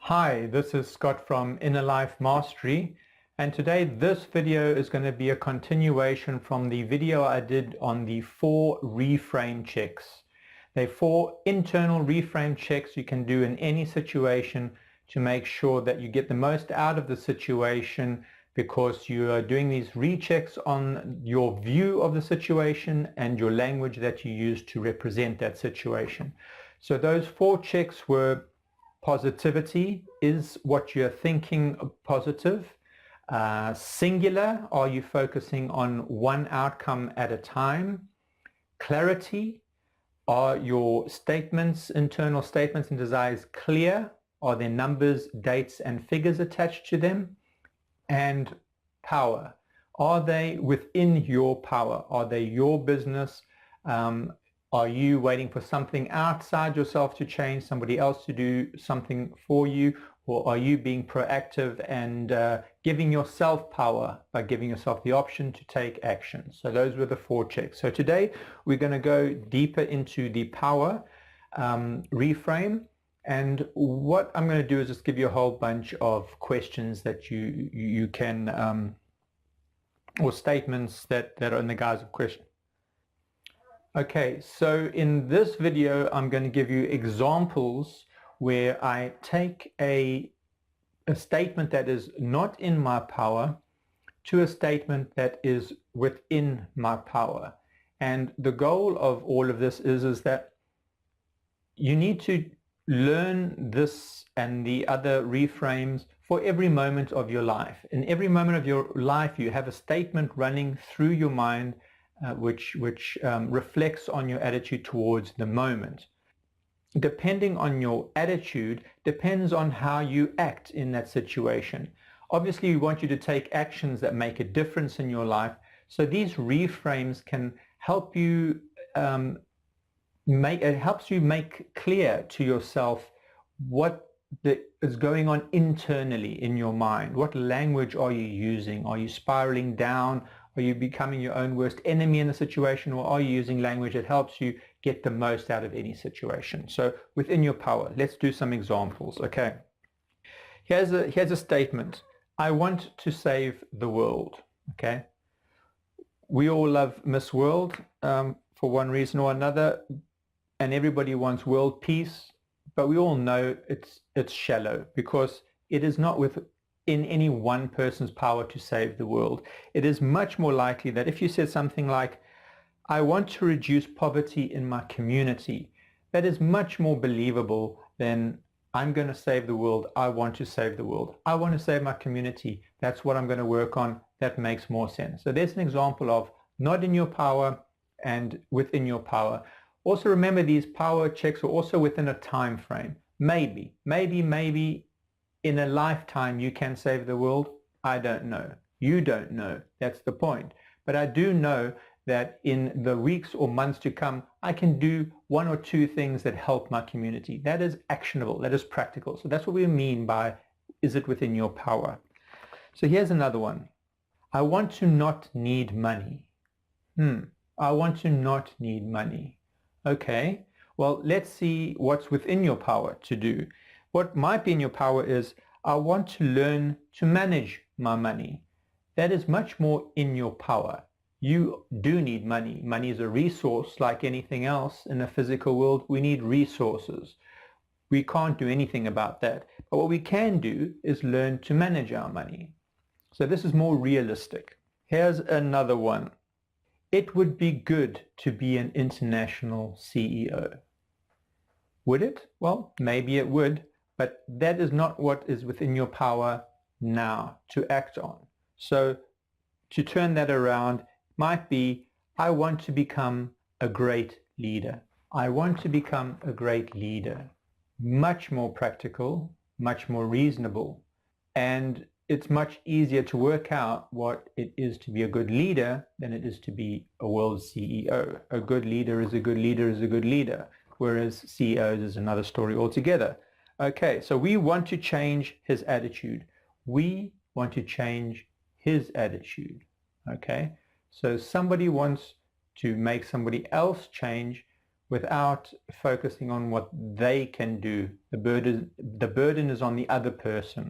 Hi, this is Scott from Inner Life Mastery, and today this video is going to be a continuation from the video I did on the 4 reframe checks. They're 4 internal reframe checks you can do in any situation to make sure that you get the most out of the situation, because you are doing these rechecks on your view of the situation and your language that you use to represent that situation. So those 4 checks were: positivity, is what you're thinking positive? Singular, are you focusing on one outcome at a time? Clarity, are your statements, internal statements and desires clear? Are there numbers, dates and figures attached to them? And power, are they within your power? Are they your business? Are you waiting for something outside yourself to change, somebody else to do something for you? Or are you being proactive and giving yourself power by giving yourself the option to take action? So those were the 4 checks. So today we're going to go deeper into the power reframe. And what I'm going to do is just give you a whole bunch of questions that you can, or statements that are in the guise of question. Okay, so in this video, I'm going to give you examples where I take a statement that is not in my power to a statement that is within my power. And the goal of all of this is that you need to learn this and the other reframes for every moment of your life. In every moment of your life, you have a statement running through your mind which reflects on your attitude towards the moment. Depending on your attitude, depends on how you act in that situation. Obviously, we want you to take actions that make a difference in your life. So these reframes can help you helps you make clear to yourself what is going on internally in your mind. What language are you using? Are you spiraling down? Are you becoming your own worst enemy in the situation, or are you using language that helps you get the most out of any situation? So within your power, let's do some examples. Okay, here's a statement: I want to save the world. Okay, we all love Miss World for one reason or another, and everybody wants world peace, but we all know it's shallow, because it is not in any one person's power to save the world. It is much more likely that if you said something like, I want to reduce poverty in my community, that is much more believable than I'm going to save the world, I want to save the world. I want to save my community, that's what I'm going to work on. That makes more sense. So there's an example of not in your power and within your power. Also remember, these power checks are also within a time frame. Maybe in a lifetime you can save the world. I don't know. You don't know. That's the point. But I do know that in the weeks or months to come, I can do 1 or 2 things that help my community. That is actionable. That is practical. So that's what we mean by, is it within your power? So here's another one. I want to not need money. I want to not need money. Okay, well, let's see what's within your power to do. What might be in your power is, I want to learn to manage my money. That is much more in your power. You do need money. Money is a resource like anything else in the physical world. We need resources. We can't do anything about that. But what we can do is learn to manage our money. So this is more realistic. Here's another one. It would be good to be an international CEO. Would it? Well, maybe it would, but that is not what is within your power now to act on. So to turn that around might be, I want to become a great leader. I want to become a great leader. Much more practical, much more reasonable, and it's much easier to work out what it is to be a good leader than it is to be a world CEO. A good leader is a good leader is a good leader, whereas CEOs is another story altogether. Okay, so we want to change his attitude. We want to change his attitude. Okay, so somebody wants to make somebody else change, without focusing on what they can do. The burden is on the other person.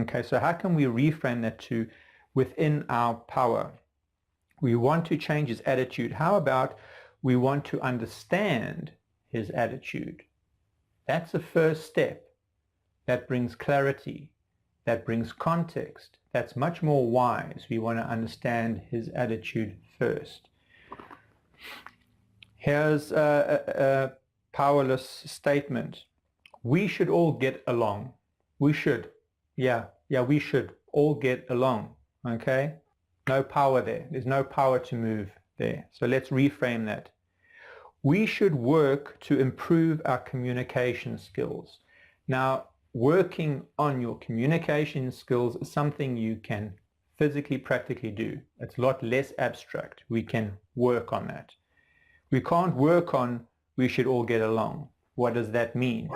Okay, so how can we reframe that to within our power? We want to change his attitude. How about we want to understand his attitude? That's the first step. That brings clarity. That brings context. That's much more wise. We want to understand his attitude first. Here's a powerless statement. We should all get along. We should. Yeah, we should all get along. Okay? No power there. There's no power to move there. So let's reframe that. We should work to improve our communication skills. Now, working on your communication skills is something you can physically, practically do. It's a lot less abstract. We can work on that. We can't work on we should all get along. What does that mean?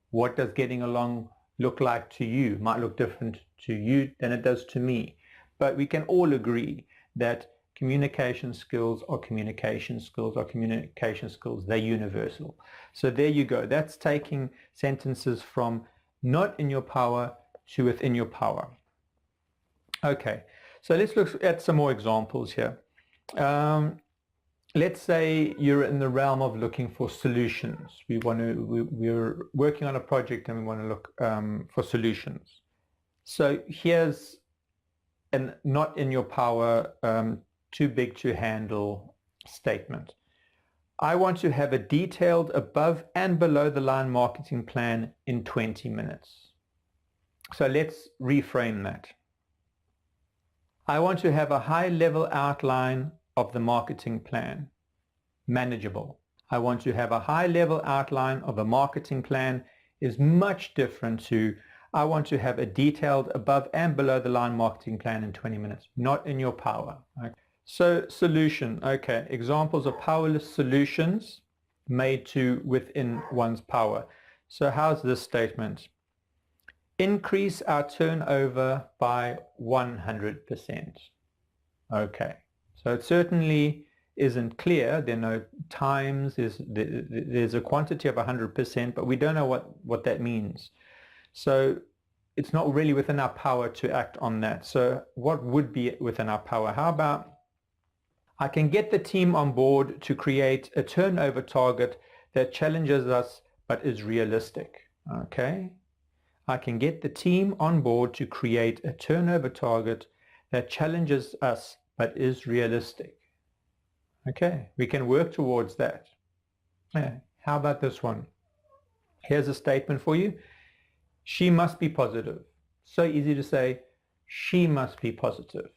What does getting along look like to you? Might look different to you than it does to me. But we can all agree that communication skills are communication skills are communication skills. They're universal. So there you go. That's taking sentences from not in your power to within your power. Okay, so let's look at some more examples here. Let's say you're in the realm of looking for solutions. We're working on a project and we want to look for solutions. So here's an not in your power, too big to handle statement. I want to have a detailed above and below the line marketing plan in 20 minutes. So let's reframe that. I want to have a high level outline of the marketing plan. Manageable. I want to have a high level outline of a marketing plan is much different to I want to have a detailed above and below the line marketing plan in 20 minutes. Not in your power. Okay. So solution, okay, examples of powerless solutions made to within one's power. So how's this statement? Increase our turnover by 100%. Okay, so it certainly isn't clear. There are no times, there's a quantity of 100%, but we don't know what that means. So it's not really within our power to act on that. So what would be within our power? How about I can get the team on board to create a turnover target that challenges us but is realistic. Okay, I can get the team on board to create a turnover target that challenges us but is realistic. Okay, we can work towards that. Yeah. How about this one? Here's a statement for you. She must be positive. So easy to say, she must be positive.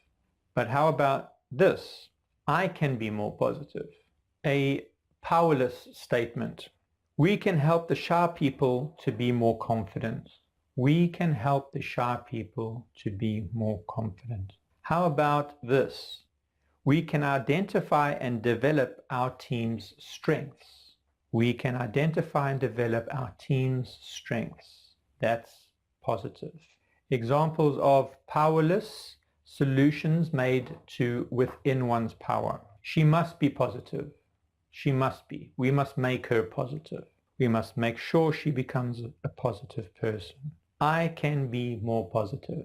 But how about this? I can be more positive. A powerless statement. We can help the shy people to be more confident. We can help the shy people to be more confident. How about this? We can identify and develop our team's strengths. We can identify and develop our team's strengths. That's positive. Examples of powerless solutions made to within one's power. She must be positive. She must be. We must make her positive. We must make sure she becomes a positive person. I can be more positive.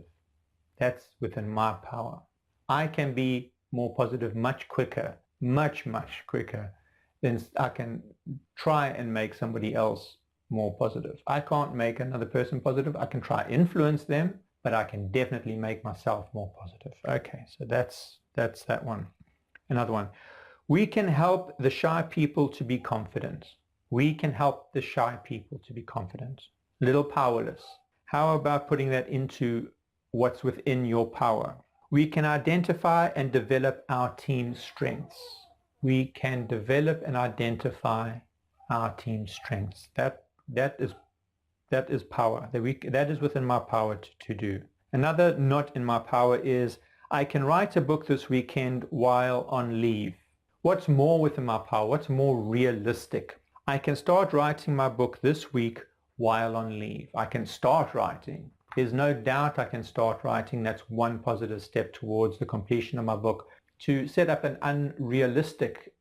That's within my power. I can be more positive much quicker, much quicker than I can try and make somebody else more positive. I can't make another person positive. I can try influence them, but I can definitely make myself more positive. Okay, so that's that one. Another one. We can help the shy people to be confident. We can help the shy people to be confident. Little powerless. How about putting that into what's within your power? We can identify and develop our team's strengths. We can develop and identify our team's strengths. That is power. That is within my power to do. Another not in my power is I can write a book this weekend while on leave. What's more within my power? What's more realistic? I can start writing my book this week while on leave. I can start writing. There's no doubt I can start writing. That's one positive step towards the completion of my book. To set up an unrealistic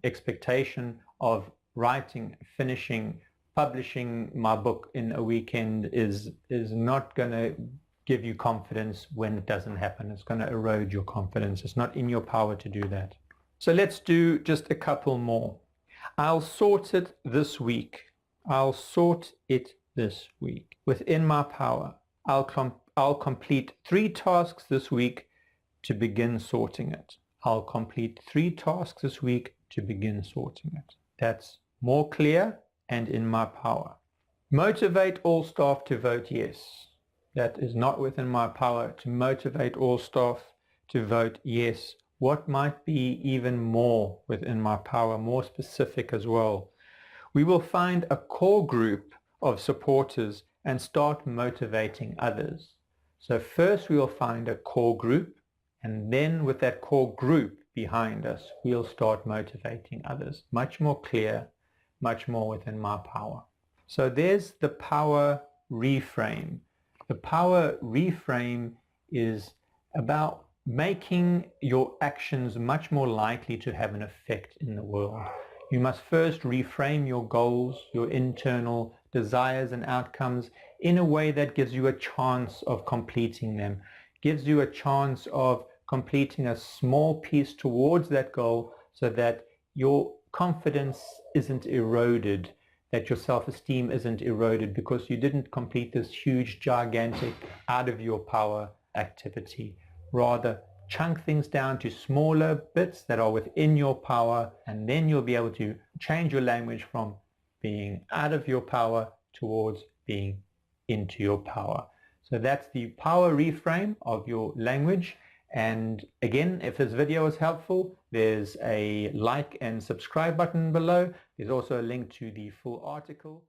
expectation of writing, finishing, publishing my book in a weekend is not going to give you confidence when it doesn't happen. It's going to erode your confidence. It's not in your power to do that. So let's do just a couple more. I'll sort it this week. I'll sort it this week. Within my power. I'll complete 3 tasks this week to begin sorting it. I'll complete 3 tasks this week to begin sorting it. That's more clear and in my power. Motivate all staff to vote yes. That is not within my power to motivate all staff to vote yes. What might be even more within my power, more specific as well? We will find a core group of supporters and start motivating others. So first we will find a core group, and then with that core group behind us, we'll start motivating others. Much more clear, much more within my power. So there's the power reframe. The power reframe is about making your actions much more likely to have an effect in the world. You must first reframe your goals, your internal desires and outcomes in a way that gives you a chance of completing them, gives you a chance of completing a small piece towards that goal so that your confidence isn't eroded, that your self-esteem isn't eroded because you didn't complete this huge, gigantic, out of your power activity. Rather, chunk things down to smaller bits that are within your power, and then you'll be able to change your language from being out of your power towards being into your power. So that's the power reframe of your language. And again, if this video was helpful, there's a like and subscribe button below. There's also a link to the full article.